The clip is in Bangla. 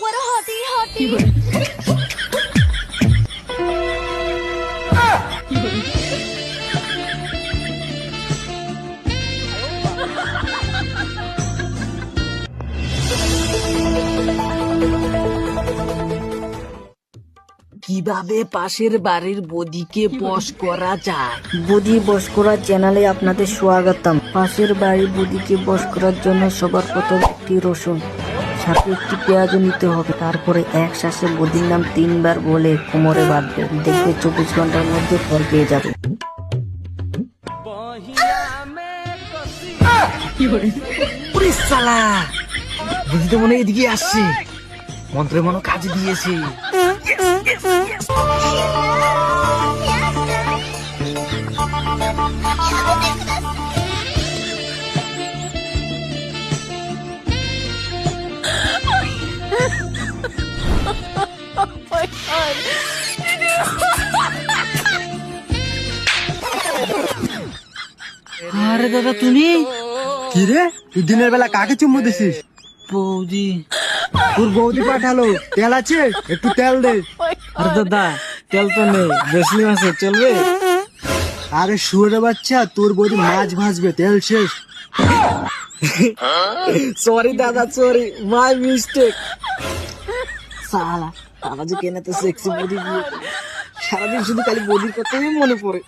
What a hottie. কিভাবে পাশের বাড়ির বদিকে বশ করা যায়? বুদ্ধি বস করার চ্যানেলে আপনাদের স্বাগতম। পাশের বাড়ির বুদ্ধিকে বস করার জন্য সবার প্রথম একটি রসুন, সাথে একটি পেঁয়াজও নিতে হবে। তারপরে এক শ্বাসে বুদ্ধির নাম 3 বার বলে কোমরে বাঁধবে, দেখবে 24 ঘন্টার মধ্যে ফল পেয়ে যাবে। ওরে শালা, বুদ্ধি তো মনে হয় এদিকে আসছে, মন্ত্রে মনে হয় কাজে দিয়েছে। আরে দাদা তুমি? কি রে, তুই দিনের বেলা কাকে চুম্বু দিছিস? বৌদি। তোর বৌদি পাঠালো, তেল আছে একটু তেল দে। আরে দাদা তেল তো নেই, বেসলিন আছে, চলবে? আরে শুয়োরে বাচ্চা, তোর বৌদি মাছ ভাজবে, তেল শেষ। সরি দাদা, সরি, মাই মিস্টেক। সালা, আমার যে কেন তো সেক্সি বডি দিয়ে সারাদিন শুধু খালি বডির কথাই মনে পড়ে।